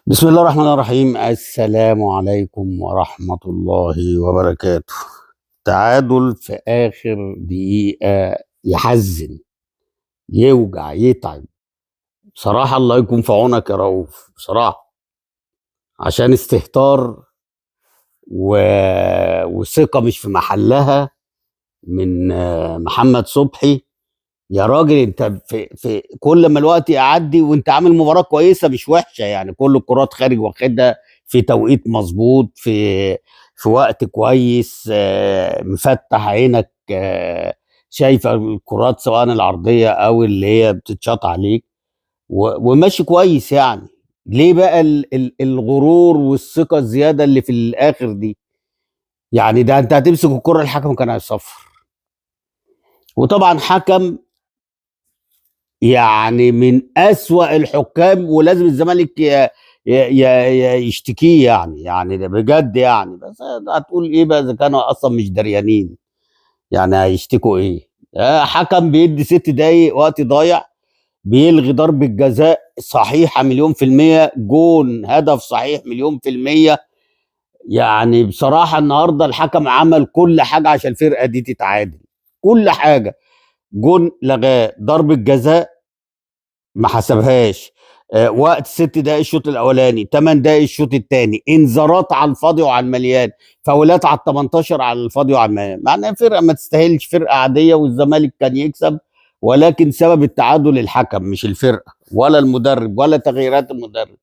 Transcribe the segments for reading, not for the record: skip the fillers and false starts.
بسم الله الرحمن الرحيم. السلام عليكم ورحمة الله وبركاته. تعادل في آخر دقيقة يحزن، يوجع، يتعب. بصراحة الله يكون في عونك يا رؤوف، بصراحة عشان استهتار و... وثقة مش في محلها من محمد صبحي. يا راجل انت في كل ما الوقت يعدي وانت عامل مباراة كويسة مش وحشة، يعني كل الكرات خارج واخدها في توقيت مظبوط، في وقت كويس، مفتح عينك، شايفة الكرات سواء العرضية او اللي هي بتتشاط عليك وماشي كويس. يعني ليه بقى الغرور والثقة الزيادة اللي في الاخر دي؟ يعني ده انت هتمسك الكرة الحكم كان هيصفر. وطبعا حكم يعني من أسوأ الحكام، ولازم الزمالك يشتكيه، يعني ده بجد يعني. بس هتقول ايه بقى اذا كانوا اصلا مش دريانين؟ يعني هيشتكوا ايه؟ حكم بيدي 6 دقايق وقت ضايع، بيلغي ضربة جزاء صحيحة مليون في المية، جون هدف صحيح مليون في المية. يعني بصراحة النهاردة الحكم عمل كل حاجة عشان الفرقة دي تتعادل، كل حاجة. جون لغاه، ضربة جزاء ما حسبهاش، وقت 6 دقايق الشوط الاولاني، 8 دقايق الشوط الثاني، انذارات على الفاضي وعلى المليان، فاولات على ال 18 على الفاضي وعلى المليان. مع انها فرقه ما تستاهلش، فرقه عاديه والزمالك كان يكسب، ولكن سبب التعادل الحكم مش الفرقه ولا المدرب ولا تغييرات المدرب.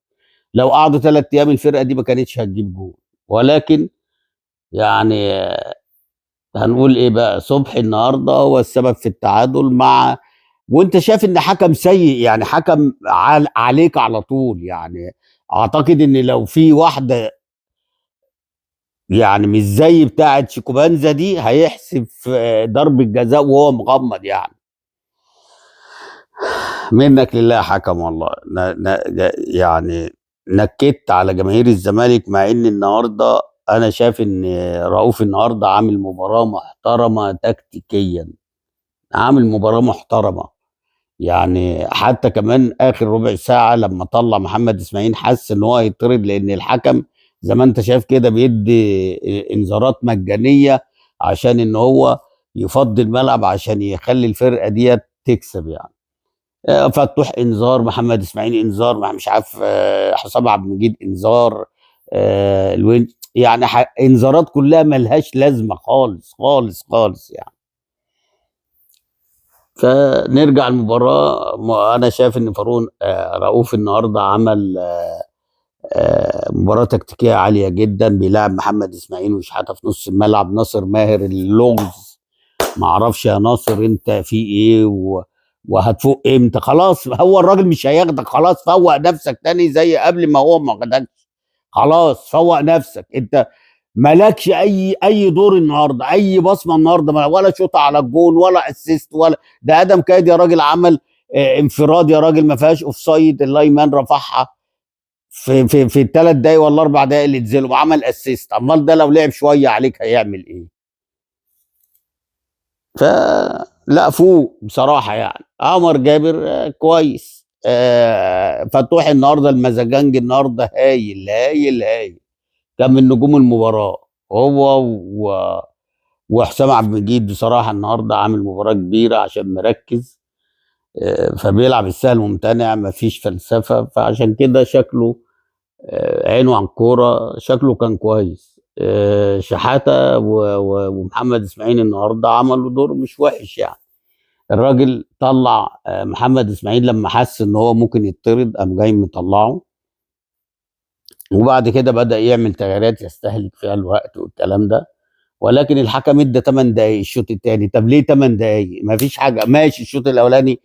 لو قعدوا 3 ايام الفرقه دي ما كانتش هتجيب جول. ولكن يعني هنقول ايه بقى؟ صبحي النهارده هو السبب في التعادل. مع وانت شايف ان حكم سيء، يعني حكم عليك على طول. يعني اعتقد ان لو في واحده يعني مش زي بتاعه شيكوبانزا دي هيحسب ضربة جزاء وهو مغمض يعني. منك لله حكم والله. يعني نكدت على جماهير الزمالك، مع ان النهارده انا شايف ان رؤوف النهارده عامل مباراة محترمة تكتيكيا، عامل مباراة محترمة. يعني حتى كمان اخر ربع ساعه لما طلع محمد اسماعيل حس ان هو هيطرد، لان الحكم زي ما انت شايف كده بيدي انذارات مجانيه عشان ان هو يفضي الملعب عشان يخلي الفرقه ديت تكسب يعني. فتوح انذار، محمد اسماعيل انذار، مش عارف، حسام عبد المجيد انذار، الوين، يعني انذارات كلها ملهاش لازمه خالص خالص خالص يعني. فنرجع المباراة. أنا شايف إن فارون رؤوف النهاردة عمل مباراة تكتيكية عالية جدا، بيلعب محمد إسماعيل وشحاتة في نص الملعب، ناصر ماهر اللغز. معرفش يا ناصر أنت في إيه وهتفوق إمتى؟ خلاص هو الراجل مش هياخدك، خلاص فوق نفسك تاني زي قبل ما هو ما خدكش. خلاص فوق نفسك انت، مالكش اي دور النهارده، اي بصمه النهارده، ولا شوط على الجون ولا اسيست ولا. ده ادم كايد يا راجل عمل انفراد يا راجل ما فيهاش اوف سايد، الايمان رفعها في ال3 دقايق ولا 4 دقايق اللي نزلوا وعمل اسيست. امال ده لو لعب شويه عليك هيعمل ايه؟ فلا فوق بصراحه يعني. عمر جابر كويس. فتوح النهارده المزاجنج النهارده هايل هايل هايل، كان من نجوم المباراه هو وحسام عبد المجيد. بصراحه النهارده عامل مباراه كبيره عشان مركز، فبيلعب السهل ممتنع، مفيش فلسفه، فعشان كده شكله عينه عن كوره، شكله كان كويس. شحاته ومحمد اسماعيل النهارده عملوا دور مش وحش يعني. الراجل طلع محمد اسماعيل لما حس ان هو ممكن يطرد، قام جاي مطلعه، وبعد كده بدأ يعمل تغييرات يستهلك فيها الوقت والكلام ده. ولكن الحكم ادى 8 دقايق الشوط الثاني. طب ليه 8 دقايق؟ ما فيش حاجه، ماشي الشوط الاولاني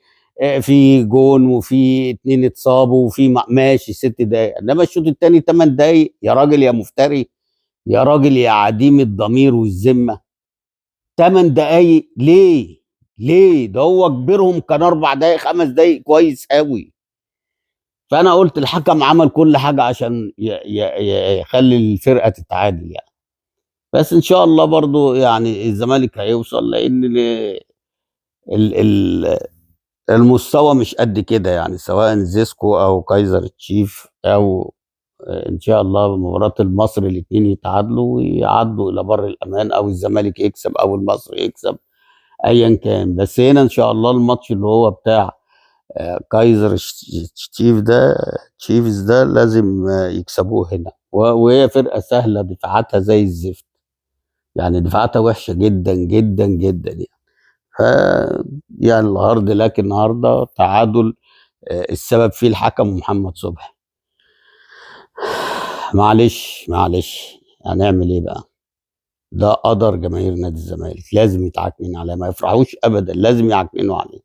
في جون وفي 2 اتصابوا وفي ماشي 6 دقايق، انما الشوط الثاني 8 دقايق يا راجل يا مفتري، يا راجل يا عديم الضمير والذمه. 8 دقايق ليه؟ ليه؟ ده هو كبيرهم كان 4 دقايق 5 دقايق كويس قوي. فانا قلت الحكم عمل كل حاجه عشان يخلي الفرقه تتعادل يعني. بس ان شاء الله برضو يعني الزمالك هيوصل، لان ال- ال- المستوى مش قد كده يعني، سواء زيسكو او كايزر تشيف او ان شاء الله مباراة المصري الاثنين يتعادلوا ويعدوا الى بر الامان، او الزمالك يكسب او المصري يكسب ايا كان. بس هنا ان شاء الله الماتش اللي هو بتاع كايزر تشيفز ده لازم يكسبوه هنا، وهي فرقة سهلة دفاعاتها زي الزفت، يعني دفاعاتها وحشة جدا جدا جدا يعني. ف يعني الهارد لك النهارده تعادل، السبب فيه الحكم محمد صبحي. معلش معلش، هنعمل ايه بقى؟ ده قدر جماهير نادي الزمالك، لازم يتعكنن عليه، ما يفرحوش ابدا، لازم يعكننوا عليه.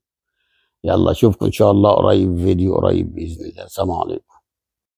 يلا اشوفكم ان شاء الله قريب، فيديو قريب باذن الله. سلام عليكم.